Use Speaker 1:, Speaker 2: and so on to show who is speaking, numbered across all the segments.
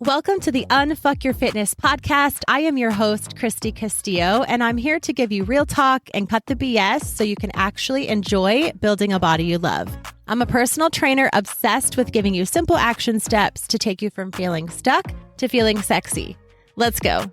Speaker 1: Welcome to the Unfuck Your Fitness podcast. I am your host, Christy Castillo, and I'm here to give you real talk and cut the BS so you can actually enjoy building a body you love. I'm a personal trainer obsessed with giving you simple action steps to take you from feeling stuck to feeling sexy. Let's go.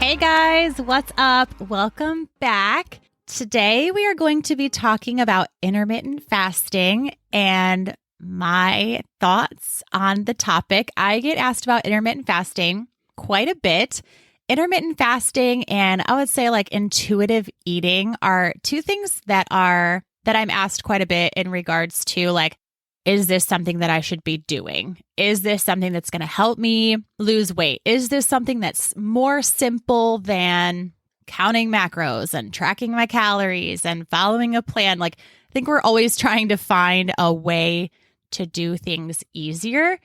Speaker 1: Hey guys, what's up? Welcome back. Today we are going to be talking about intermittent fasting and my thoughts on the topic. I get asked about intermittent fasting quite a bit. Intermittent fasting and I would say like intuitive eating are two things that I'm asked quite a bit in regards to like, is this something that I should be doing? Is this something that's going to help me lose weight? Is this something that's more simple than counting macros and tracking my calories and following a plan? Like, I think we're always trying to find a way to do things easier.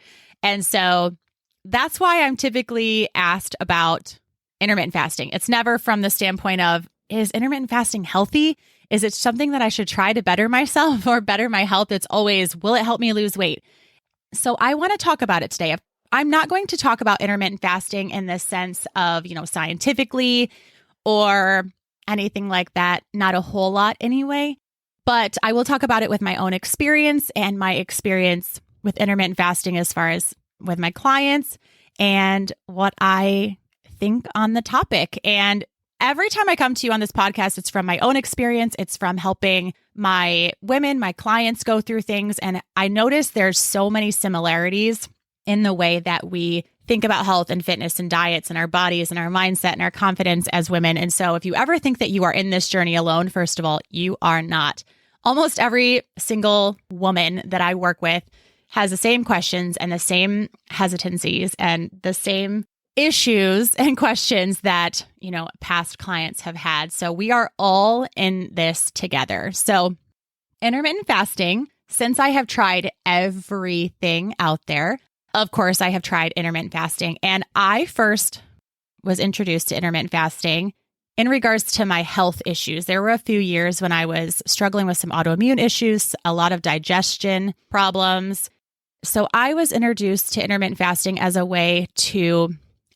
Speaker 1: And so that's why I'm typically asked about intermittent fasting. It's never from the standpoint of, is intermittent fasting healthy? Is it something that I should try to better myself or better my health? It's always, will it help me lose weight? So I want to talk about it today. I'm not going to talk about intermittent fasting in the sense of, scientifically or anything like that. Not a whole lot anyway, but I will talk about it with my own experience and my experience with intermittent fasting as far as with my clients and what I think on the topic. And every time I come to you on this podcast, it's from my own experience. It's from helping my women, my clients go through things. And I notice there's so many similarities in the way that we think about health and fitness and diets and our bodies and our mindset and our confidence as women. And so if you ever think that you are in this journey alone, first of all, you are not. Almost every single woman that I work with has the same questions and the same hesitancies and the same issues and questions that, past clients have had. So we are all in this together. So intermittent fasting, since I have tried everything out there, of course, I have tried intermittent fasting. And I first was introduced to intermittent fasting in regards to my health issues. There were a few years when I was struggling with some autoimmune issues, a lot of digestion problems. So I was introduced to intermittent fasting as a way to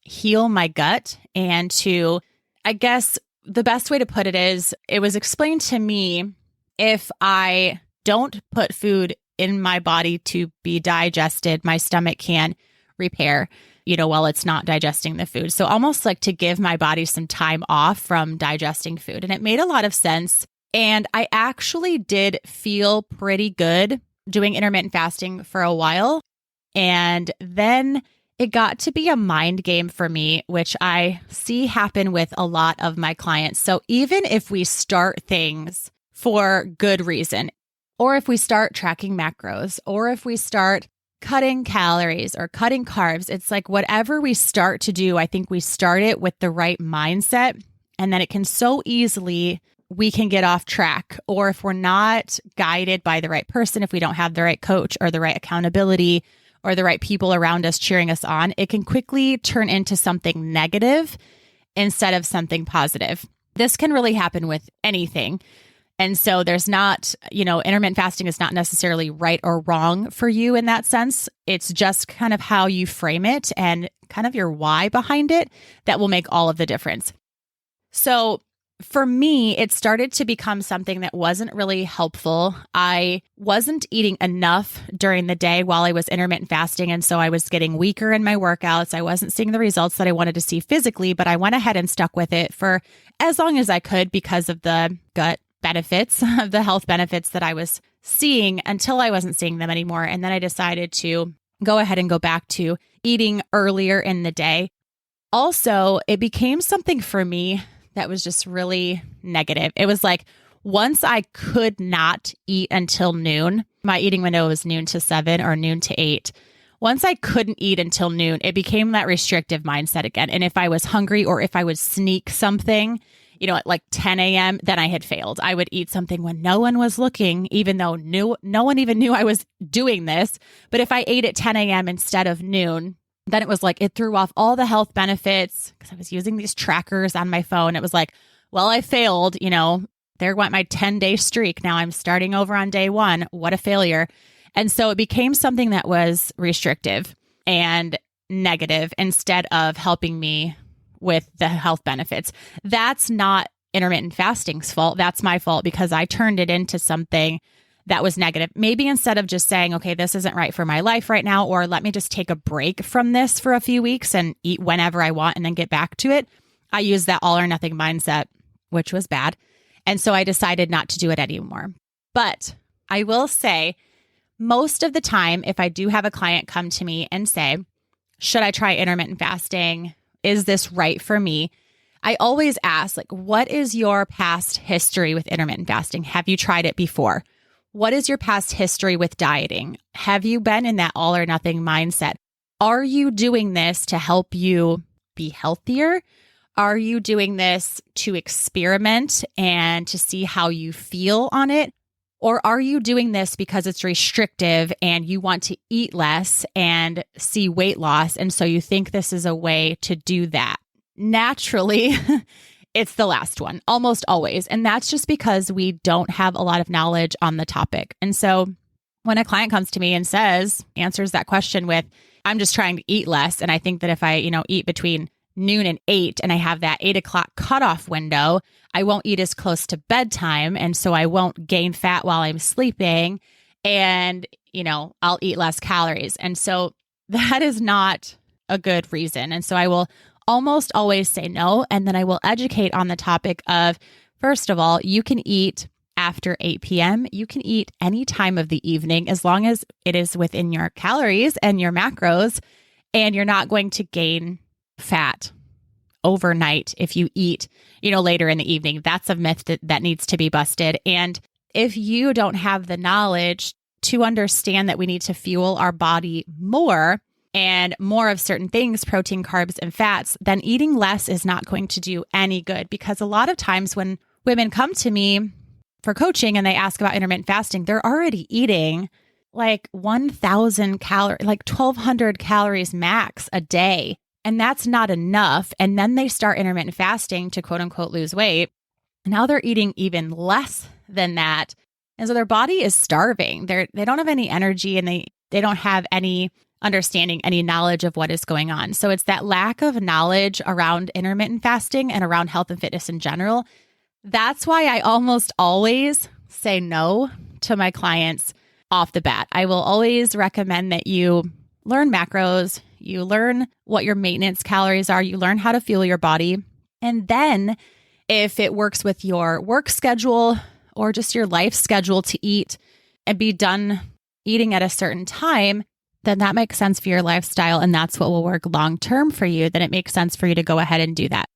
Speaker 1: heal my gut and to, I guess the best way to put it is, it was explained to me if I don't put food in my body to be digested, my stomach can repair, while it's not digesting the food. So almost like to give my body some time off from digesting food. And it made a lot of sense. And I actually did feel pretty good doing intermittent fasting for a while. And then it got to be a mind game for me, which I see happen with a lot of my clients. So even if we start things for good reason, or if we start tracking macros, or if we start cutting calories or cutting carbs, it's like whatever we start to do, I think we start it with the right mindset. And then it can so easily, we can get off track. Or if we're not guided by the right person, if we don't have the right coach or the right accountability, or the right people around us cheering us on, it can quickly turn into something negative instead of something positive. This can really happen with anything. And so there's not, intermittent fasting is not necessarily right or wrong for you in that sense. It's just kind of how you frame it and kind of your why behind it that will make all of the difference. So for me, it started to become something that wasn't really helpful. I wasn't eating enough during the day while I was intermittent fasting. And so I was getting weaker in my workouts. I wasn't seeing the results that I wanted to see physically, but I went ahead and stuck with it for as long as I could because of the gut benefits, the health benefits that I was seeing until I wasn't seeing them anymore. And then I decided to go ahead and go back to eating earlier in the day. Also, it became something for me that was just really negative. It was like once I could not eat until noon, my eating window was noon to 7 or noon to 8. Once I couldn't eat until noon, it became that restrictive mindset again. And if I was hungry or if I would sneak something, at like 10 a.m., then I had failed. I would eat something when no one was looking, even though no one even knew I was doing this. But if I ate at 10 a.m. instead of noon, then it was like, it threw off all the health benefits because I was using these trackers on my phone. It was like, well, I failed, there went my 10-day streak. Now I'm starting over on day 1. What a failure. And so it became something that was restrictive and negative instead of helping me with the health benefits. That's not intermittent fasting's fault. That's my fault because I turned it into something that was negative. Maybe instead of just saying, okay, this isn't right for my life right now, or let me just take a break from this for a few weeks and eat whenever I want and then get back to it, I used that all or nothing mindset, which was bad. And so I decided not to do it anymore. But I will say, most of the time, if I do have a client come to me and say, should I try intermittent fasting? Is this right for me? I always ask, what is your past history with intermittent fasting? Have you tried it before? What is your past history with dieting? Have you been in that all or nothing mindset? Are you doing this to help you be healthier? Are you doing this to experiment and to see how you feel on it? Or are you doing this because it's restrictive and you want to eat less and see weight loss? And so you think this is a way to do that? Naturally, it's the last one, almost always. And that's just because we don't have a lot of knowledge on the topic. And so when a client comes to me and answers that question with, I'm just trying to eat less. And I think that if I, eat between noon and 8 and I have that 8 o'clock cutoff window, I won't eat as close to bedtime. And so I won't gain fat while I'm sleeping and, I'll eat less calories. And so that is not a good reason. And so I will almost always say no. And then I will educate on the topic of, first of all, you can eat after 8 p.m. You can eat any time of the evening as long as it is within your calories and your macros, and you're not going to gain fat overnight if you eat, later in the evening. That's a myth that needs to be busted. And if you don't have the knowledge to understand that we need to fuel our body more, and more of certain things, protein, carbs, and fats, then eating less is not going to do any good. Because a lot of times when women come to me for coaching and they ask about intermittent fasting, they're already eating 1,000 calories, 1,200 calories max a day. And that's not enough. And then they start intermittent fasting to quote unquote lose weight. Now they're eating even less than that. And so their body is starving. They don't have any energy and they don't have any understanding, any knowledge of what is going on. So it's that lack of knowledge around intermittent fasting and around health and fitness in general. That's why I almost always say no to my clients off the bat. I will always recommend that you learn macros, you learn what your maintenance calories are, you learn how to fuel your body. And then if it works with your work schedule or just your life schedule to eat and be done eating at a certain time, then that makes sense for your lifestyle and that's what will work long-term for you, then it makes sense for you to go ahead and do that.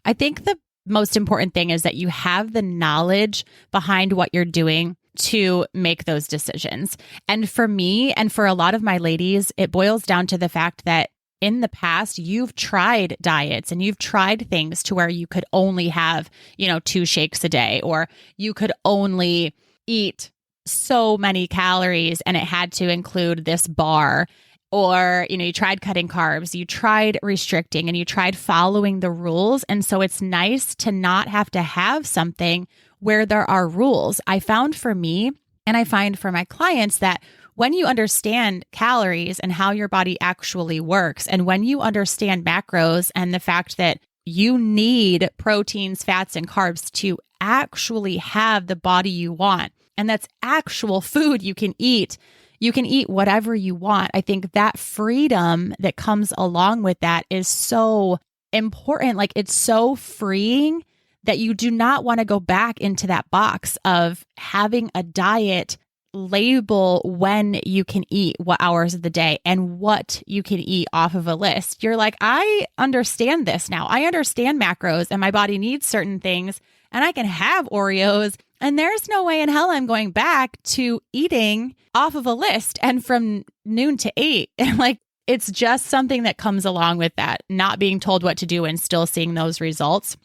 Speaker 1: I think the most important thing is that you have the knowledge behind what you're doing to make those decisions. And for me, and for a lot of my ladies, it boils down to the fact that in the past, you've tried diets and you've tried things to where you could only have, 2 shakes a day, or you could only eat so many calories and it had to include this bar, or, you tried cutting carbs, you tried restricting, and you tried following the rules. And so it's nice to not have to have something where there are rules. I found for me, and I find for my clients, that when you understand calories and how your body actually works, and when you understand macros and the fact that you need proteins, fats, and carbs to actually have the body you want, and that's actual food you can eat. You can eat whatever you want. I think that freedom that comes along with that is so important. It's so freeing that you do not want to go back into that box of having a diet label when you can eat, what hours of the day, and what you can eat off of a list. You're like, I understand this now. I understand macros and my body needs certain things, and I can have Oreos. And there's no way in hell I'm going back to eating off of a list and from noon to 8. And it's just something that comes along with that, not being told what to do and still seeing those results.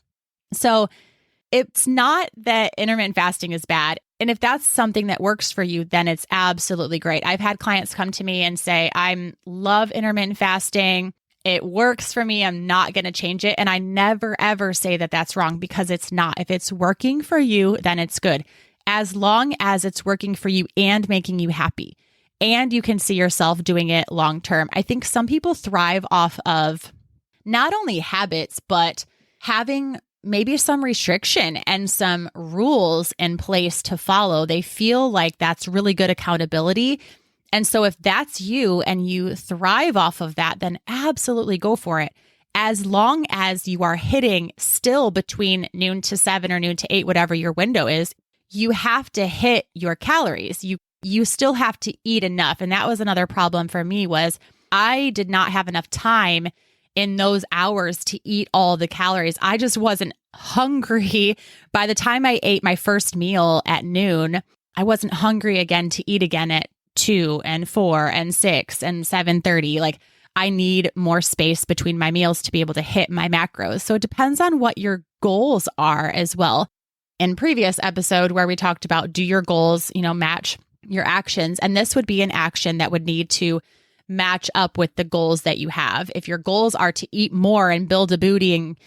Speaker 1: So it's not that intermittent fasting is bad. And if that's something that works for you, then it's absolutely great. I've had clients come to me and say, I love intermittent fasting. It works for me. I'm not going to change it. And I never, ever say that that's wrong because it's not. If it's working for you, then it's good. As long as it's working for you and making you happy and you can see yourself doing it long term. I think some people thrive off of not only habits, but having maybe some restriction and some rules in place to follow. They feel like that's really good accountability. And so if that's you and you thrive off of that, then absolutely go for it. As long as you are hitting still between noon to 7 or noon to 8, whatever your window is, you have to hit your calories. You still have to eat enough. And that was another problem for me was I did not have enough time in those hours to eat all the calories. I just wasn't hungry. By the time I ate my first meal at noon, I wasn't hungry again to eat again at 2 and 4 and 6 and 7:30. Like I need more space between my meals to be able to hit my macros. So it depends on what your goals are as well. In previous episode where we talked about do your goals, match your actions. And this would be an action that would need to match up with the goals that you have. If your goals are to eat more and build a booty and,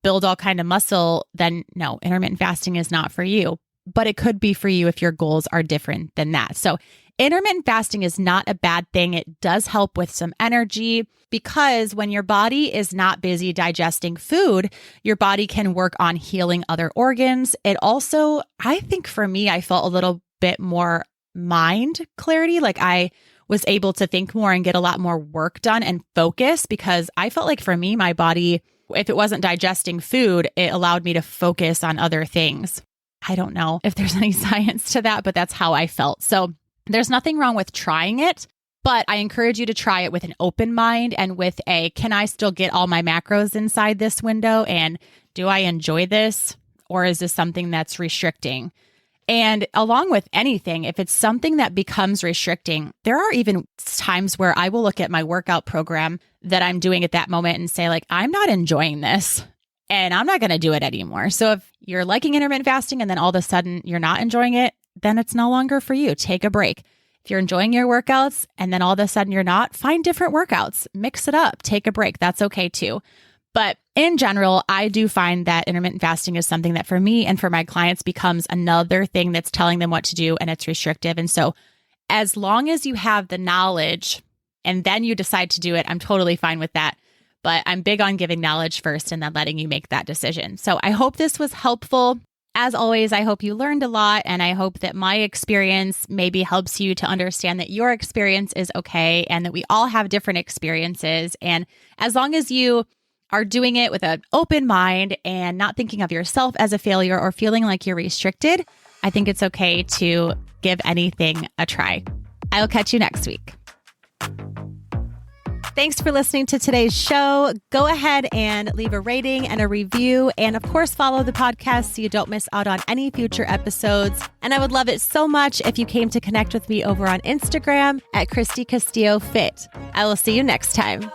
Speaker 1: build all kind of muscle, then no, intermittent fasting is not for you. But it could be for you if your goals are different than that. So intermittent fasting is not a bad thing. It does help with some energy because when your body is not busy digesting food, your body can work on healing other organs. It also, I think for me, I felt a little bit more mind clarity. Like I was able to think more and get a lot more work done and focus because I felt like for me, my body, if it wasn't digesting food, it allowed me to focus on other things. I don't know if there's any science to that, but that's how I felt. So there's nothing wrong with trying it, but I encourage you to try it with an open mind and with can I still get all my macros inside this window? And do I enjoy this? Or is this something that's restricting? And along with anything, if it's something that becomes restricting, there are even times where I will look at my workout program that I'm doing at that moment and say, like, I'm not enjoying this and I'm not going to do it anymore. So if you're liking intermittent fasting and then all of a sudden you're not enjoying it, then it's no longer for you. Take a break. If you're enjoying your workouts and then all of a sudden you're not, find different workouts, mix it up, take a break. That's okay too. But in general, I do find that intermittent fasting is something that for me and for my clients becomes another thing that's telling them what to do and it's restrictive. And so as long as you have the knowledge and then you decide to do it, I'm totally fine with that. But I'm big on giving knowledge first and then letting you make that decision. So I hope this was helpful. As always, I hope you learned a lot and I hope that my experience maybe helps you to understand that your experience is okay and that we all have different experiences. And as long as you are doing it with an open mind and not thinking of yourself as a failure or feeling like you're restricted, I think it's okay to give anything a try. I will catch you next week. Thanks for listening to today's show. Go ahead and leave a rating and a review. And of course, follow the podcast so you don't miss out on any future episodes. And I would love it so much if you came to connect with me over on Instagram at Christy Castillo Fit. I will see you next time.